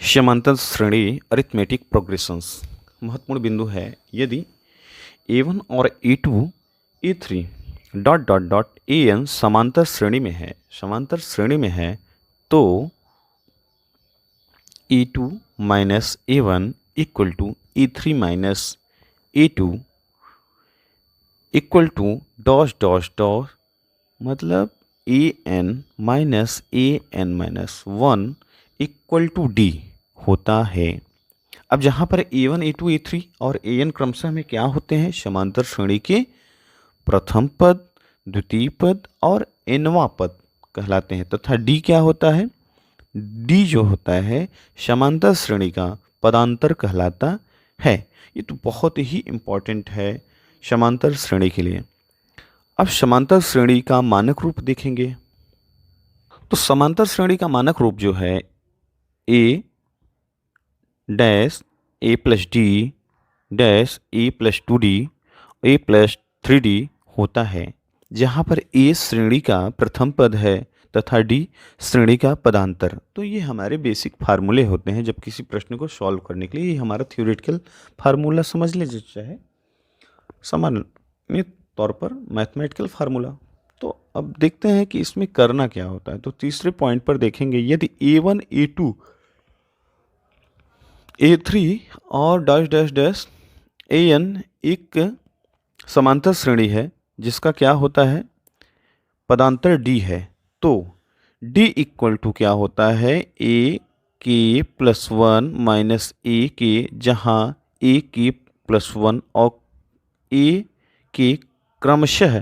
समांतर श्रेणी arithmetic progressions महत्वपूर्ण बिंदु है। यदि a1 और a2 a3 dot dot dot an समांतर श्रेणी में है तो a2 minus a1 equal to a3 minus a2 equal to dot dot dot मतलब an minus an minus 1 equal to d होता है। अब जहाँ पर a1 a2 a3 और an क्रमशः में क्या होते हैं? समांतर श्रेणी के प्रथम पद, द्वितीय पद और nवां पद कहलाते हैं तथा d क्या होता है? d जो होता है समांतर श्रेणी का पदांतर कहलाता है। ये तो बहुत ही इम्पोर्टेंट है समांतर श्रेणी के लिए। अब समांतर श्रेणी का मानक रूप देखेंगे तो समांतर श्रेणी का मानक रूप जो है a dash a plus D dash a plus 2d a plus 3d होता है, जहाँ पर a श्रेणी का प्रथम पद है तथा d श्रेणी का पदांतर। तो ये हमारे बेसिक फार्मूले होते हैं जब किसी प्रश्न को सॉल्व करने के लिए। ये हमारा थ्योरेटिकल फार्मूला समझ लीजिए, चाहे सामान्य तौर पर मैथमेटिकल फार्मूला। तो अब देखते हैं कि इसमें करना क्या होता है। तो तीसरे पॉइंट पर देखेंगे, यदि a1 a2 a3 और डैश डैश डैश an एक समांतर श्रेणी है जिसका क्या होता है? पदांतर d है, तो d इक्वल टू क्या होता है? a के प्लस 1 माइनस a के, जहाँ a के प्लस 1 और a के क्रमशः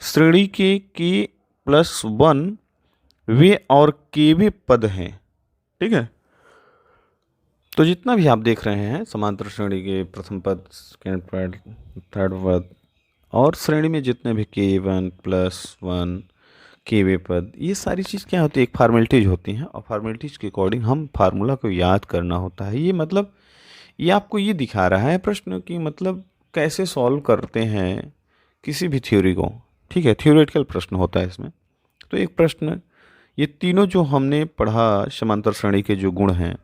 श्रेणी के प्लस 1 वे और के वे पद हैं। ठीक है, तो जितना भी आप देख रहे हैं समांतर श्रेणी के प्रथम पद, सेकेंड पद, थर्ड पद और श्रेणी में जितने भी k1 प्लस 1 के वे पद, ये सारी चीज़ क्या होती है? एक फार्मेलिटीज होती हैं और फार्मेलिटीज के अकॉर्डिंग हम फार्मूला को याद करना होता है। ये मतलब ये आपको ये दिखा रहा है प्रश्न की मतलब कैसे सॉल्व करते हैं किसी भी थ्योरी को। ठीक है, थ्योरेटिकल प्रश्न होता है इसमें। तो एक प्रश्न, ये तीनों जो हमने पढ़ा समांतर श्रेणी के जो गुण हैं,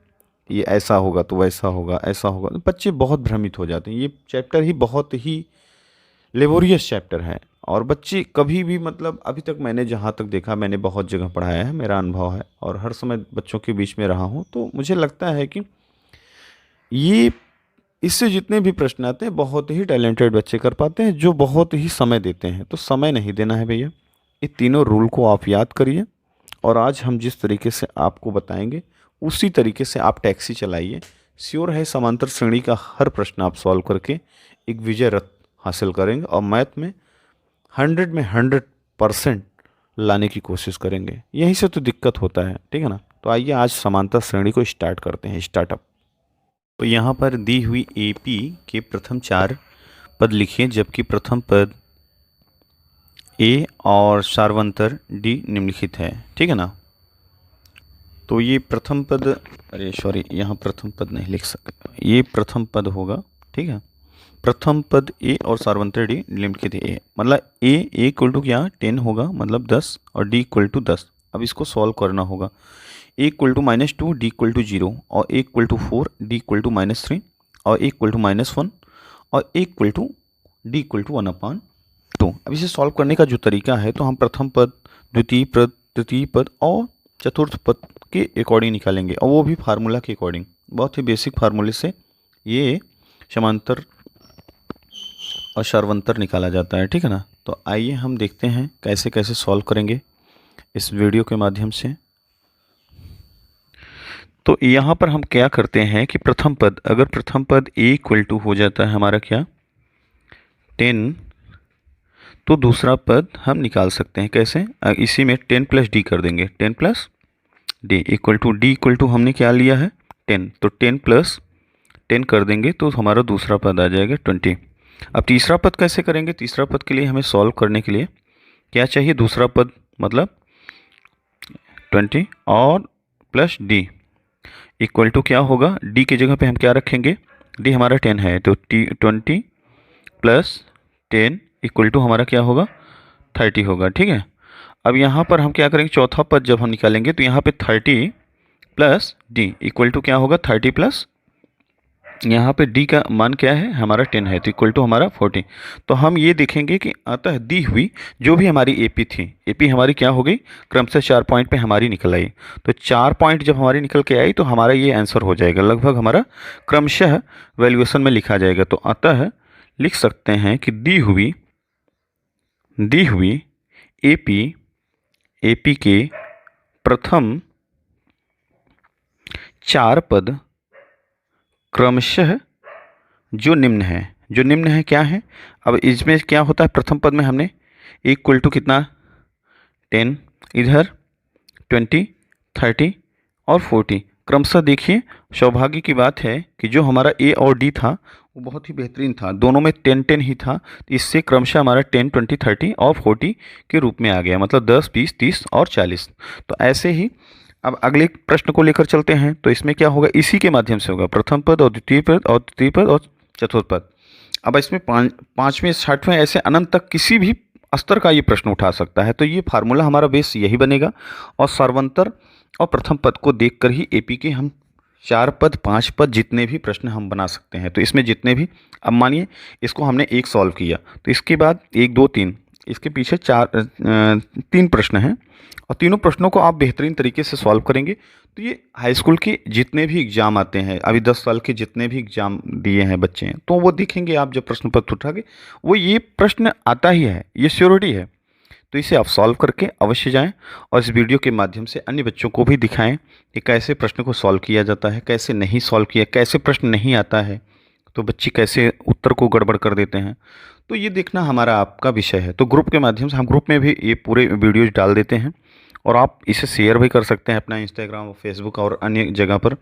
ये ऐसा होगा तो वैसा होगा, ऐसा होगा, तो बच्चे बहुत भ्रमित हो जाते हैं। ये चैप्टर ही बहुत ही लेबोरियस चैप्टर है और बच्चे कभी भी मतलब अभी तक मैंने जहाँ तक देखा, मैंने बहुत जगह पढ़ाया है, मेरा अनुभव है और हर समय बच्चों के बीच में रहा हूँ, तो मुझे लगता है कि ये इससे जितने भी प्रश्न आते हैं बहुत ही टैलेंटेड बच्चे कर पाते हैं जो बहुत ही समय देते हैं। तो समय नहीं देना है भैया। ये तीनों रूल को आप याद करिए और आज हम जिस तरीके से आपको बताएंगे उसी तरीके से आप टैक्सी चलाइए। श्योर है समांतर श्रेणी का हर प्रश्न आप सॉल्व करके एक विजय रथ हासिल करेंगे और मैथ में 100 में 100% लाने की कोशिश करेंगे। यहीं से तो दिक्कत होता है। ठीक है ना, तो आइए आज समांतर श्रेणी को स्टार्ट करते हैं। स्टार्टअप। तो यहाँ पर दी हुई AP के प्रथम 4 पद लिखिए, जबकि प्रथम पद A और सार्वंतर D निम्नलिखित है। ठीक है ना, तो ये प्रथम पद, अरे सॉरी, यहाँ प्रथम पद नहीं लिख सकते, ये प्रथम पद होगा। ठीक है, प्रथम पद A और सार्वंतर D निम्नलिखित है। मतलब A इक्वल टू क्या 10 होगा, मतलब 10, और D इक्वल टू 10। अब इसको सॉल्व करना होगा। A equal to -2, D equal to 0 और A equal to 4, D equal to -3 और A इक्वल टू -1 और A equal to D equal to 1/2। अब इसे सॉल्व करने का जो तरीका है, तो हम प्रथम पद, द्वितीय पद, तृतीय पद और चतुर्थ पद के अकॉर्डिंग निकालेंगे और वो भी फार्मूला के अकॉर्डिंग। बहुत ही बेसिक फार्मूले से ये समांतर और सार्वंतर निकाला जाता है। ठीक है ना, तो आइए हम देखते हैं कैसे कैसे सॉल्व करेंगे इस वीडियो के माध्यम से। तो यहाँ पर हम क्या करते हैं कि प्रथम पद, अगर प्रथम पद A इक्वल टू हो जाता है हमारा क्या 10, तो दूसरा पद हम निकाल सकते हैं कैसे? इसी में 10 प्लस D कर देंगे, 10 plus D equal to D equal to हमने क्या लिया है 10, तो 10 प्लस 10 कर देंगे तो हमारा दूसरा पद आ जाएगा 20। अब तीसरा पद कैसे करेंगे? तीसरा पद के लिए हमें सॉल्व करने के लिए क्या चाहिए? दूसरा पद मतलब 20 और प्लस D इक्वल टू क्या होगा? D की जगह पे हम क्या रखेंगे? D हमारा 10 है, तो 20 प्लस 10 इक्वल टू हमारा क्या होगा 30 होगा। ठीक है, अब यहाँ पर हम क्या करेंगे? चौथा पद जब हम निकालेंगे तो यहाँ पे 30 प्लस डी इक्वल टू क्या होगा 30 प्लस यहाँ पे डी का मान क्या है हमारा 10 है तो इक्वल टू हमारा 40। तो हम ये देखेंगे कि अतः दी हुई जो भी हमारी एपी थी, एपी हमारी क्या हो गई क्रमशः 4 पॉइंट पे हमारी निकल आई। तो 4 पॉइंट जब हमारी निकल के आई तो हमारा ये आंसर हो जाएगा, लगभग हमारा क्रमशः वैल्यूएशन में लिखा जाएगा। तो अतः लिख सकते हैं कि दी हुई एपी के प्रथम 4 पद क्रमशः जो निम्न है क्या है। अब इसमें क्या होता है, प्रथम पद में हमने इक्वल टू कितना 10, इधर 20, 30 और 40 क्रमशः। देखिए सौभाग्य की बात है कि जो हमारा ए और डी था वो बहुत ही बेहतरीन था, दोनों में 10-10 ही था। तो इससे क्रमशः हमारा 10, 20, 30 और 40 के रूप में आ गया, मतलब 10, 20, 30 और 40। तो ऐसे ही अब अगले प्रश्न को लेकर चलते हैं। तो इसमें क्या होगा, इसी के माध्यम से होगा प्रथम पद और द्वितीय पद और तृतीय पद और चतुर्थ पद। अब इसमें पाँचवें 60वें ऐसे अनंत तक किसी भी स्तर का ये प्रश्न उठा सकता है। तो ये फार्मूला हमारा बेस यही बनेगा और सर्वंतर और प्रथम पद को देखकर ही एपी के हम 4 पद 5 पद जितने भी प्रश्न हम बना सकते हैं। तो इसमें जितने भी, अब मानिए इसको हमने एक सॉल्व किया तो इसके बाद 1, 2, 3 इसके पीछे 3 प्रश्न हैं और तीनों प्रश्नों को आप बेहतरीन तरीके से सॉल्व करेंगे तो ये हाई स्कूल के जितने भी एग्ज़ाम आते हैं, अभी 10 साल के जितने भी एग्ज़ाम दिए हैं बच्चे हैं, तो वो देखेंगे आप जब प्रश्न पत्र उठागे वो ये प्रश्न आता ही है, ये श्योरिटी है। तो इसे आप सॉल्व करके अवश्य जाएं और इस वीडियो के माध्यम से अन्य बच्चों को भी दिखाएं कि कैसे प्रश्न को सॉल्व किया जाता है, कैसे नहीं सॉल्व किया, कैसे प्रश्न नहीं आता है तो बच्चे कैसे उत्तर को गड़बड़ कर देते हैं। तो ये देखना हमारा आपका विषय है। तो ग्रुप के माध्यम से हम ग्रुप में भी ये पूरे वीडियोज डाल देते हैं और आप इसे शेयर भी कर सकते हैं अपना इंस्टाग्राम और फेसबुक और अन्य जगह पर,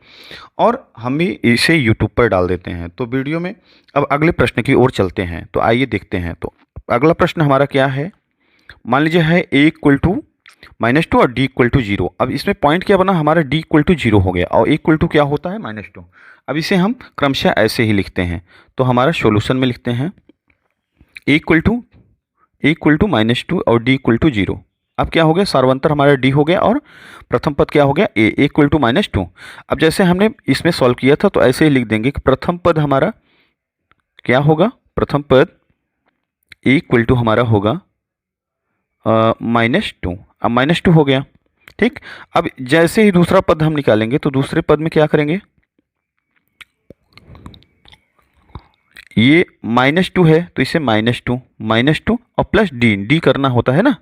और हम भी इसे यूट्यूब पर डाल देते हैं। तो वीडियो में अब अगले प्रश्न की ओर चलते हैं। तो आइए देखते हैं। तो अगला प्रश्न हमारा क्या है, मान लीजिए है a इक्वल टू -2 और d इक्वल टू 0। अब इसमें पॉइंट क्या बना, हमारा d इक्वल टू 0 हो गया और a इक्वल टू क्या होता है -2। अब इसे हम क्रमशः ऐसे ही लिखते हैं। तो हमारा सॉल्यूशन में लिखते हैं a इक्वल टू -2 और d इक्वल टू 0। अब क्या हो गया, सार्वंतर हमारा d हो गया और प्रथम पद क्या हो गया a इक्वल टू -2। अब जैसे हमने इसमें सॉल्व किया था तो ऐसे ही लिख देंगे कि प्रथम पद हमारा क्या होगा, प्रथम पद a इक्वल टू हमारा होगा -2। अब -2 हो गया, ठीक। अब जैसे ही दूसरा पद हम निकालेंगे तो दूसरे पद में क्या करेंगे, ये -2 है तो इसे -2 और प्लस डी करना होता है ना।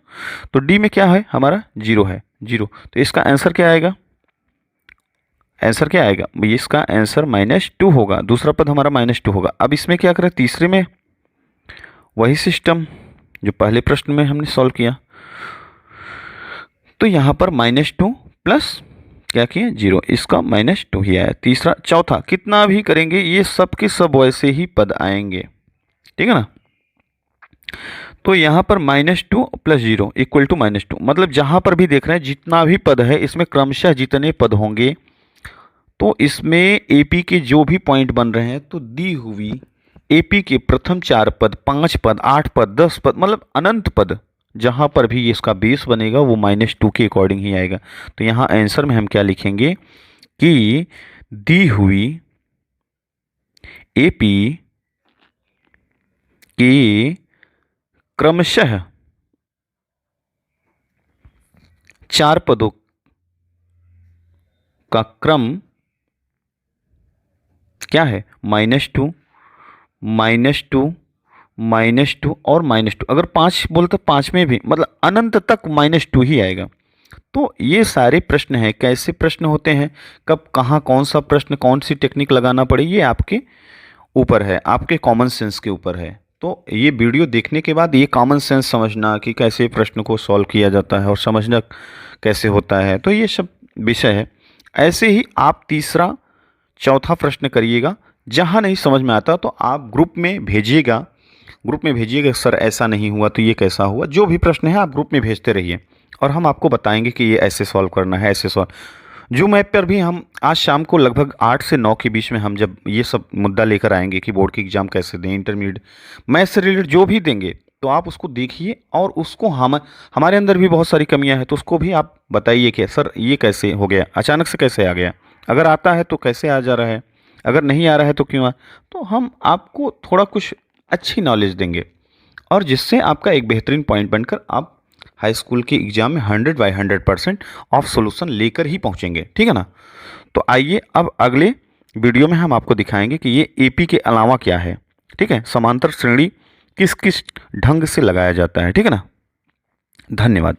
तो डी में क्या है हमारा 0 है, 0। तो इसका आंसर क्या आएगा, आंसर क्या आएगा, इसका आंसर -2 होगा। दूसरा पद हमारा -2 होगा। अब इसमें क्या करें, तीसरे में वही सिस्टम जो पहले प्रश्न में हमने सॉल्व किया। तो यहाँ पर -2 प्लस क्या किया 0, इसका -2 ही आया। तीसरा, चौथा कितना भी करेंगे ये सब के सब वैसे ही पद आएंगे, ठीक है ना। तो यहाँ पर -2 प्लस 0 इक्वल टू -2, मतलब जहाँ पर भी देख रहे हैं जितना भी पद है इसमें क्रमशः जितने पद होंगे तो इसमें एपी के जो भी पॉइंट बन रहे हैं तो दी हुई एपी के प्रथम 4 पद 5 पद 8 पद 10 पद मतलब अनंत पद जहाँ पर भी इसका बेस बनेगा वो -2 के अकॉर्डिंग ही आएगा। तो यहाँ आंसर में हम क्या लिखेंगे कि दी हुई एपी के क्रमशः 4 पदों का क्रम क्या है, -2 और -2। अगर 5 बोलते 5 में भी मतलब अनंत तक -2 ही आएगा। तो ये सारे प्रश्न हैं, कैसे प्रश्न होते हैं, कब कहाँ कौन सा प्रश्न कौन सी टेक्निक लगाना पड़े ये आपके ऊपर है, आपके कॉमन सेंस के ऊपर है। तो ये वीडियो देखने के बाद ये कॉमन सेंस समझना कि कैसे प्रश्न को सॉल्व किया जाता है और समझना कैसे होता है, तो ये सब विषय है। ऐसे ही आप तीसरा चौथा प्रश्न करिएगा। जहाँ नहीं समझ में आता तो आप ग्रुप में भेजिएगा, सर ऐसा नहीं हुआ तो ये कैसा हुआ। जो भी प्रश्न है आप ग्रुप में भेजते रहिए और हम आपको बताएंगे कि ये ऐसे सॉल्व करना है, ऐसे सॉल्व। जूम ऐप पर भी हम आज शाम को लगभग 8 से 9 के बीच में हम जब ये सब मुद्दा लेकर आएंगे कि बोर्ड की एग्ज़ाम कैसे दें, इंटरमीडिएट मैथ्स से रिलेटेड जो भी देंगे तो आप उसको देखिए और उसको हमारे अंदर भी बहुत सारी कमियां हैं, तो उसको भी आप बताइए कि सर ये कैसे हो गया, अचानक से कैसे आ गया, अगर आता है तो कैसे आ जा रहा है, अगर नहीं आ रहा है तो क्यों तो हम आपको थोड़ा कुछ अच्छी नॉलेज देंगे और जिससे आपका एक बेहतरीन पॉइंट बनकर आप हाई स्कूल के एग्जाम में 100/100% ऑफ सॉल्यूशन लेकर ही पहुंचेंगे, ठीक है ना। तो आइए अब अगले वीडियो में हम आपको दिखाएंगे कि ये एपी के अलावा क्या है, ठीक है, समांतर श्रेणी किस किस ढंग से लगाया जाता है, ठीक है ना। धन्यवाद।